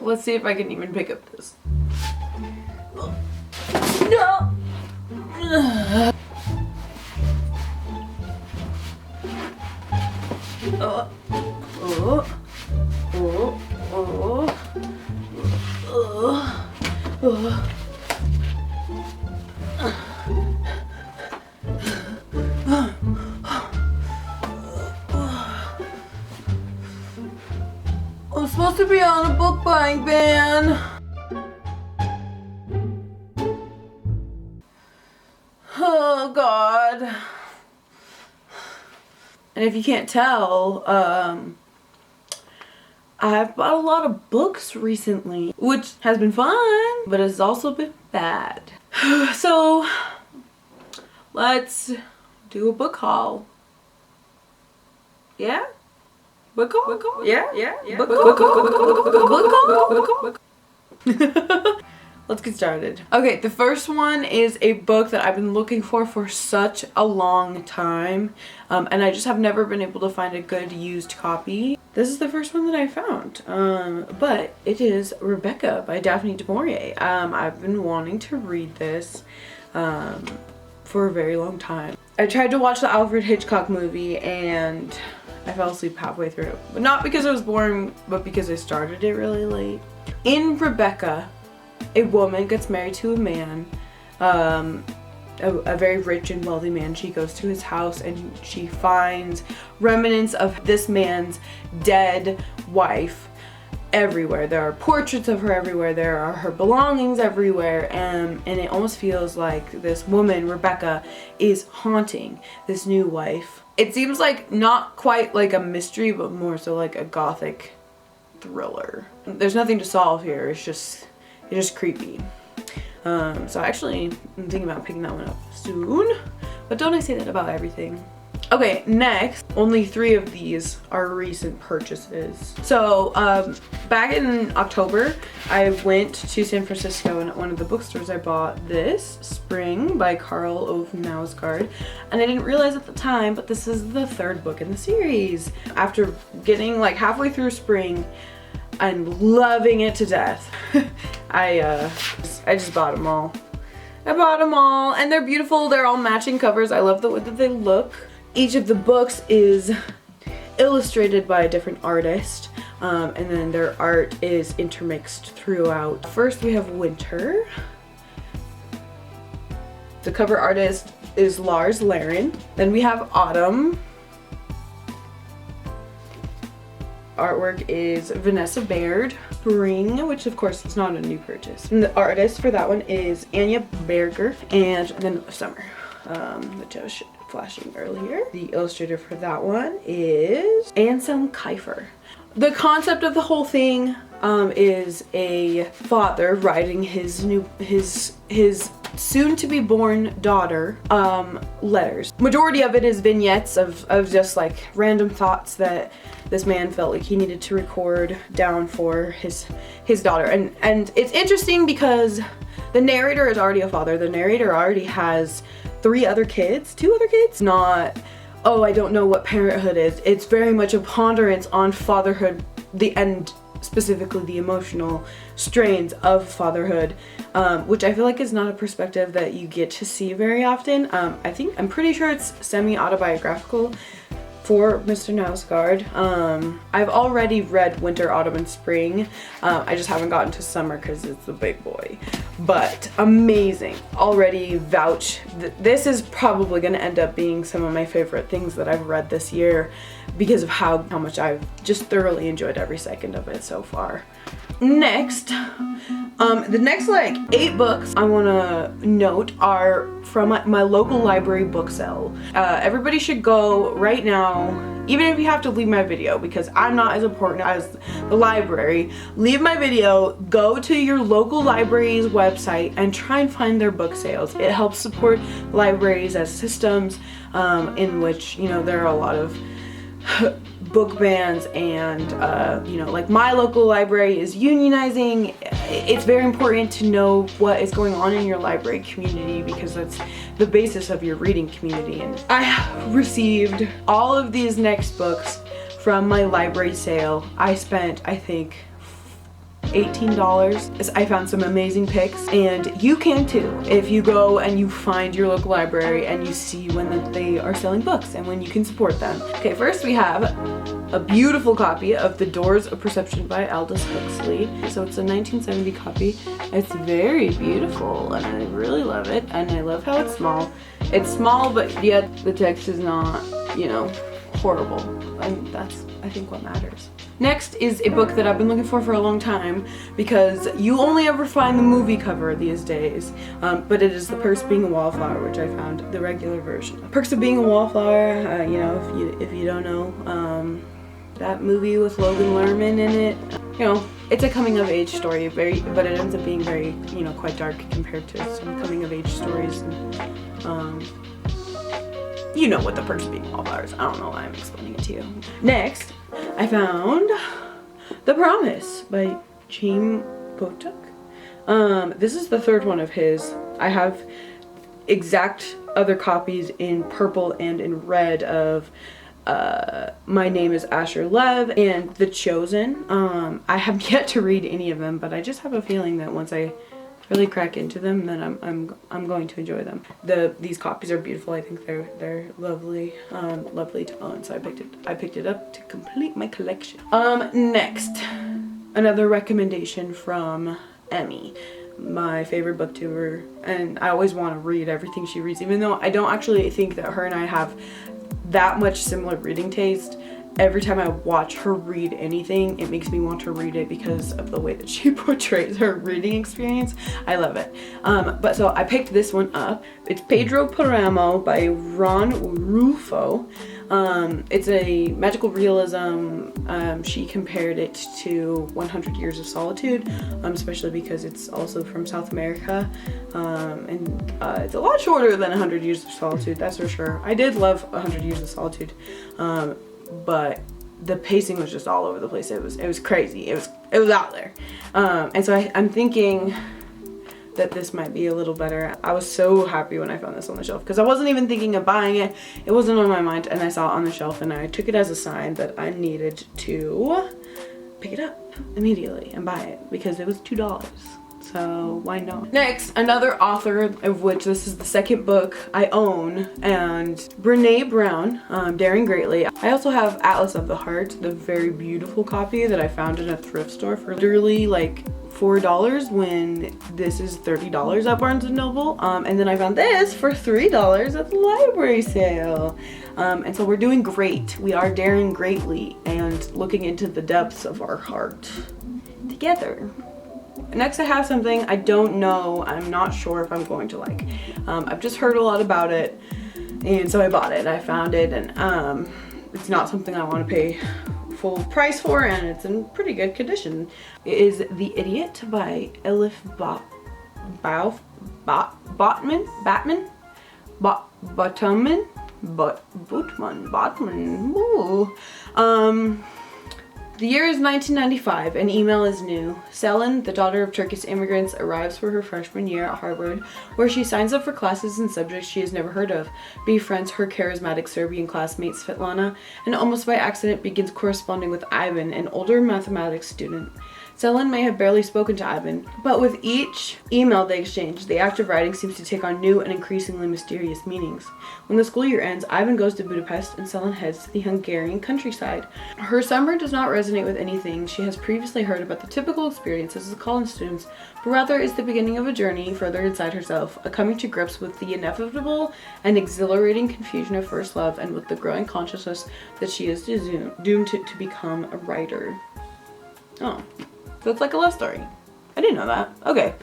let's see if I can even pick up this. No! I'm supposed to be on a book buying ban. Oh God. And if you can't tell, I've bought a lot of books recently, which has been fun, but it's also been bad. So let's do a book haul. Yeah? Book haul? Book haul? Yeah? Book haul? Let's get started. Okay, the first one is a book that I've been looking for such a long time, and I just have never been able to find a good used copy. This is the first one that I found, but it is Rebecca by Daphne du Maurier. I've been wanting to read this for a very long time. I tried to watch the Alfred Hitchcock movie and I fell asleep halfway through, but not because it was boring, but because I started it really late. In Rebecca, a woman gets married to a man, a very rich and wealthy man. She goes to his house and she finds remnants of this man's dead wife everywhere. There are portraits of her everywhere. There are her belongings everywhere, and it almost feels like this woman, Rebecca, is haunting this new wife. It seems like not quite like a mystery, but more so like a gothic thriller. There's nothing to solve here. It's just creepy. So actually I'm thinking about picking that one up soon, but don't I say that about everything? Okay, next, only 3 of these are recent purchases. So back in October, I went to San Francisco, and at one of the bookstores I bought this, Spring by Karl Ove Knausgaard, and I didn't realize at the time, but this is the 3rd book in the series. After getting like halfway through Spring and loving it to death, I just bought them all. I bought them all, and they're beautiful. They're all matching covers. I love the way that they look. Each of the books is illustrated by a different artist, and then their art is intermixed throughout. First we have Winter. The cover artist is Lars Laren. Then we have Autumn. Artwork is Vanessa Baird. Spring, which of course is not a new purchase. And the artist for that one is Anya Berger. And then Summer, which I was flashing earlier. The illustrator for that one is Anselm Kiefer. The concept of the whole thing is a father writing his soon-to-be born daughter letters. Majority of it is vignettes of just like random thoughts that this man felt like he needed to record down for his daughter. And it's interesting because the narrator is already a father. The narrator already has 2 other kids. Not, oh, I don't know what parenthood is. It's very much a ponderance on fatherhood, and specifically the emotional strains of fatherhood, which I feel like is not a perspective that you get to see very often. I'm pretty sure it's semi-autobiographical for Mr. Knausgaard. I've already read Winter, Autumn, and Spring. I just haven't gotten to Summer because it's a big boy. But amazing. Already vouch. This is probably going to end up being some of my favorite things that I've read this year because of how much I've just thoroughly enjoyed every second of it so far. Next, the next like 8 books I want to note are from my local library book sale. Everybody should go right now, even if you have to leave my video because I'm not as important as the library. Leave my video, go to your local library's website and try and find their book sales. It helps support libraries as systems in which, you know, there are a lot of book bans and like my local library is unionizing. It's very important to know what is going on in your library community because that's the basis of your reading community. And I received all of these next books from my library sale. I spent, I think, $18. I found some amazing picks, and you can too if you go and you find your local library and you see when they are selling books and when you can support them. Okay, first we have a beautiful copy of The Doors of Perception by Aldous Huxley. So it's a 1970 copy. It's very beautiful and I really love it, and I love how it's small. It's small, but yet the text is not, you know, horrible. And that's, I think, what matters. Next is a book that I've been looking for a long time, because you only ever find the movie cover these days, but it is The Perks of Being a Wallflower, which I found the regular version. Perks of Being a Wallflower, you know, if you don't know, that movie with Logan Lerman in it, you know, it's a coming of age story, but it ends up being very, you know, quite dark compared to some coming of age stories. And, you know what The Perks of Being Wallflowers. I don't know why I'm explaining it to you. Next, I found The Promise by Chaim Potok. This is the third one of his. I have exact other copies in purple and in red of My Name is Asher Lev and The Chosen. I have yet to read any of them, but I just have a feeling that once I really crack into them, then I'm going to enjoy them. These copies are beautiful. I think they're lovely, lovely to own. So I picked it up to complete my collection. Next, another recommendation from Emmy, my favorite booktuber, and I always want to read everything she reads, even though I don't actually think that her and I have that much similar reading taste. Every time I watch her read anything, it makes me want to read it because of the way that she portrays her reading experience. I love it. But so I picked this one up. It's Pedro Paramo by Ron Rufo. It's a magical realism. She compared it to 100 Years of Solitude, especially because it's also from South America. And it's a lot shorter than 100 Years of Solitude, that's for sure. I did love 100 Years of Solitude. But the pacing was just all over the place. It was crazy. It was out there. And so I'm thinking that this might be a little better. I was so happy when I found this on the shelf because I wasn't even thinking of buying it. It wasn't on my mind, and I saw it on the shelf and I took it as a sign that I needed to pick it up immediately and buy it because it was $2. So why not? Next, another author, of which this is the second book I own, and Brene Brown, Daring Greatly. I also have Atlas of the Heart, the very beautiful copy that I found in a thrift store for literally like $4 when this is $30 at Barnes & Noble. And then I found this for $3 at the library sale. And so we're doing great. We are daring greatly and looking into the depths of our heart together. Next, I have something I don't know. I'm not sure if I'm going to like. I've just heard a lot about it, and so I bought it. I found it, and it's not something I want to pay full price for, and it's in pretty good condition. It is The Idiot by Elif Botman. Ooh. The year is 1995 and email is new. Selin, the daughter of Turkish immigrants, arrives for her freshman year at Harvard, where she signs up for classes in subjects she has never heard of, befriends her charismatic Serbian classmate Svetlana, and almost by accident begins corresponding with Ivan, an older mathematics student. Selin may have barely spoken to Ivan, but with each email they exchange, the act of writing seems to take on new and increasingly mysterious meanings. When the school year ends, Ivan goes to Budapest and Selin heads to the Hungarian countryside. Her summer does not resonate with anything she has previously heard about the typical experiences of college students, but rather is the beginning of a journey further inside herself, a coming to grips with the inevitable and exhilarating confusion of first love, and with the growing consciousness that she is doomed to become a writer. Oh. So it's like a love story. I didn't know that. Okay.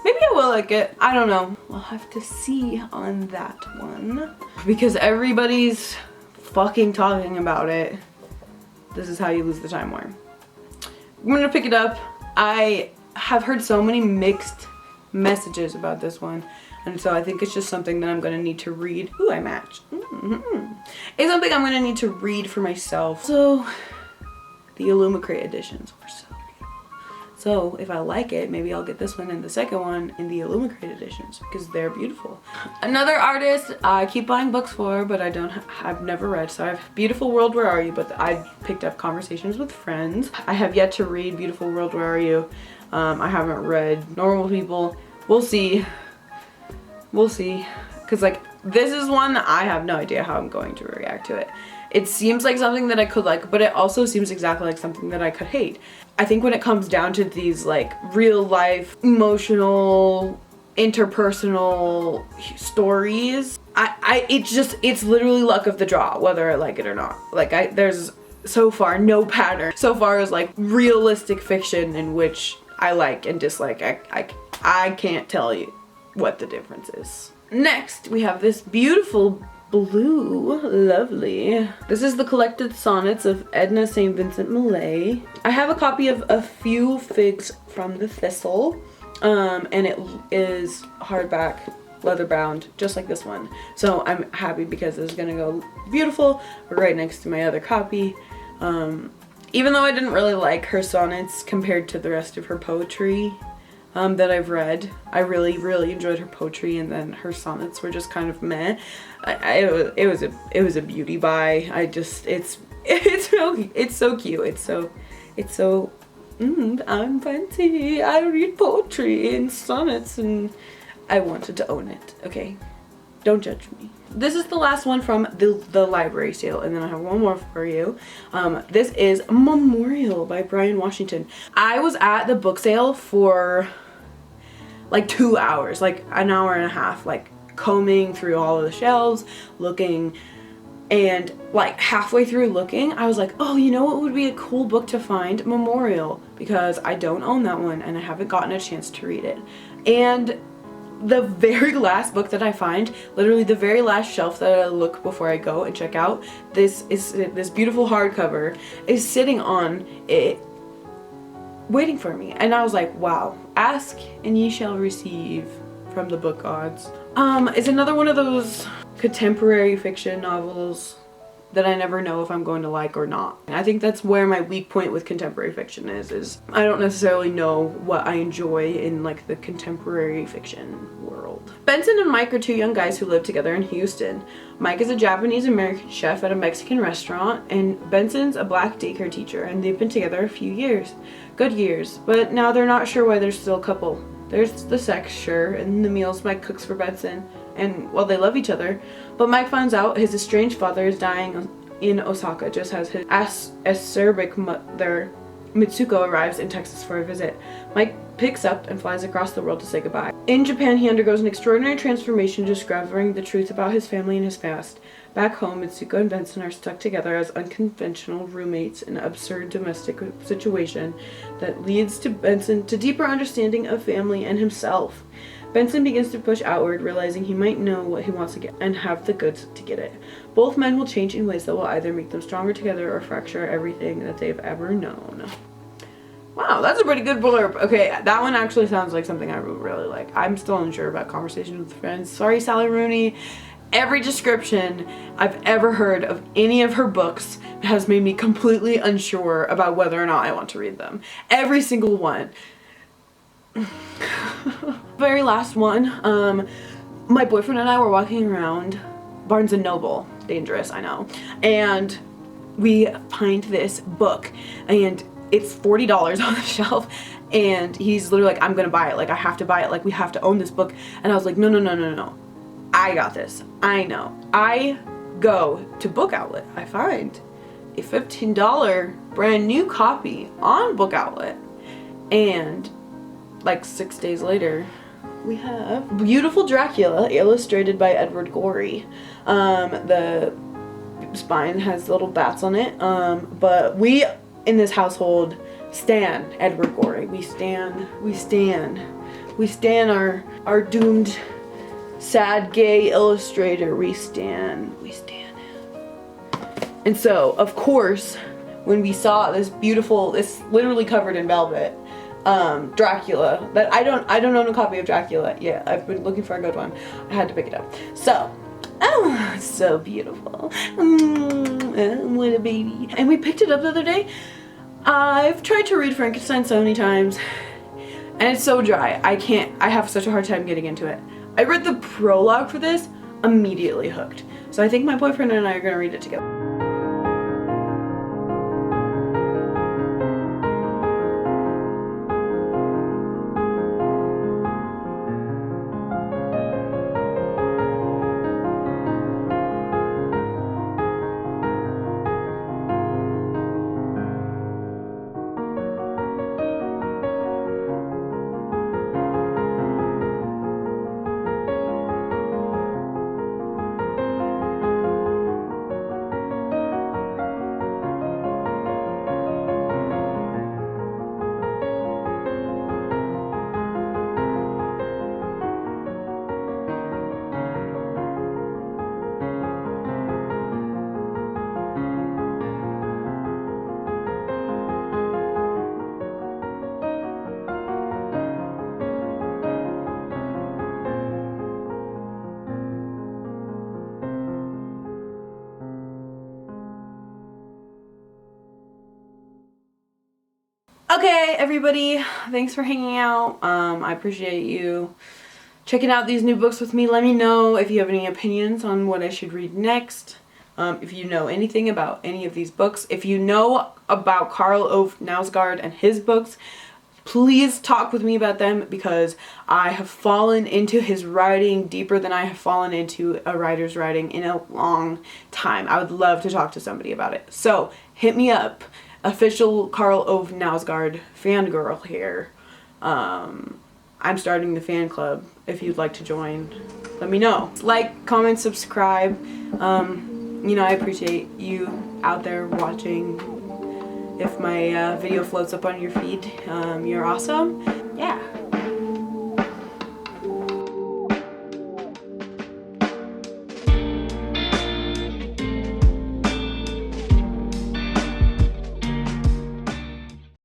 Maybe I will like it. I don't know. We'll have to see on that one. Because everybody's fucking talking about it. This is how you lose the time war. I'm gonna pick it up. I have heard so many mixed messages about this one. And so I think it's just something that I'm gonna need to read. Ooh, I match. It's something I'm gonna need to read for myself. So, the Illumicrate editions were so So if I like it, maybe I'll get this one and the second one in the Illumicrate editions because they're beautiful. Another artist I keep buying books for, but I've never read. So I have Beautiful World, Where Are You? But I picked up Conversations with Friends. I have yet to read Beautiful World, Where Are You? I haven't read Normal People. We'll see. We'll see. Because like, this is one that I have no idea how I'm going to react to it. It seems like something that I could like, but it also seems exactly like something that I could hate. I think when it comes down to these like real life, emotional, interpersonal stories, it's literally luck of the draw, whether I like it or not. Like there's so far no pattern. So far as like realistic fiction in which I like and dislike, I can't tell you what the difference is. Next, we have this beautiful blue, lovely. This is the collected sonnets of Edna St. Vincent Millay. I have a copy of A Few Figs from the Thistle, and it is hardback, leather bound, just like this one. So I'm happy because it's gonna go beautiful right next to my other copy. Even though I didn't really like her sonnets compared to the rest of her poetry that I've read, I really enjoyed her poetry, and then her sonnets were just kind of meh. It was a beauty buy. It's so cute. I'm fancy. I read poetry and sonnets, and I wanted to own it. Okay, don't judge me. This is the last one from the library sale, and then I have one more for you. This is Memorial by Bryan Washington. I was at the book sale for like 2 hours, like an hour and a half, like combing through all of the shelves, looking, and like halfway through looking, I was like, oh, you know what would be a cool book to find? Memorial, because I don't own that one and I haven't gotten a chance to read it. And the very last book that I find, literally the very last shelf that I look before I go and check out, this beautiful hardcover is sitting on it, waiting for me. And I was like, wow, ask and ye shall receive from the book gods. It's another one of those contemporary fiction novels that I never know if I'm going to like or not. I think that's where my weak point with contemporary fiction is I don't necessarily know what I enjoy in like the contemporary fiction world. Benson and Mike are two young guys who live together in Houston. Mike is a Japanese-American chef at a Mexican restaurant, and Benson's a black daycare teacher, and they've been together a few years. Good years, but now they're not sure why they're still a couple. There's the sex, sure, and the meals Mike cooks for Benson, and well, they love each other. But Mike finds out his estranged father is dying in Osaka just as his acerbic mother, Mitsuko, arrives in Texas for a visit. Mike picks up and flies across the world to say goodbye. In Japan, he undergoes an extraordinary transformation, discovering the truth about his family and his past. Back home, Mitsuko and Benson are stuck together as unconventional roommates in an absurd domestic situation that leads to Benson to deeper understanding of family and himself. Benson begins to push outward, realizing he might know what he wants to get and have the goods to get it. Both men will change in ways that will either make them stronger together or fracture everything that they've ever known. Wow, that's a pretty good blurb. Okay, that one actually sounds like something I would really like. I'm still unsure about Conversations with Friends. Sorry, Sally Rooney. Every description I've ever heard of any of her books has made me completely unsure about whether or not I want to read them. Every single one. Very last one. My boyfriend and I were walking around Barnes & Noble. Dangerous, I know. And we find this book, and it's $40 on the shelf, and he's literally like, I'm gonna buy it. Like, I have to buy it. Like, we have to own this book. And I was like, no. I got this. I know. I go to Book Outlet. I find a $15 brand new copy on Book Outlet. And like 6 days later, we have Beautiful Dracula, illustrated by Edward Gorey. The spine has little bats on it. But we in this household stan Edward Gorey. We stan our doomed sad gay illustrator. We stan him. And so, of course, when we saw this literally covered in velvet, Dracula, that I don't own a copy of Dracula yet. I've been looking for a good one. I had to pick it up. So, oh, it's so beautiful. What a baby. And we picked it up the other day. I've tried to read Frankenstein so many times, and it's so dry. I have such a hard time getting into it. I read the prologue for this, immediately hooked. So I think my boyfriend and I are gonna read it together. Okay, everybody, thanks for hanging out. I appreciate you checking out these new books with me. Let me know if you have any opinions on what I should read next. If you know anything about any of these books. If you know about Karl Ove Knausgaard and his books, please talk with me about them, because I have fallen into his writing deeper than I have fallen into a writer's writing in a long time. I would love to talk to somebody about it. So hit me up. Official Karl Ove Knausgaard fangirl here. I'm starting the fan club. If you'd like to join, let me know. Like, comment, subscribe. You know, I appreciate you out there watching. If my video floats up on your feed, you're awesome. Yeah.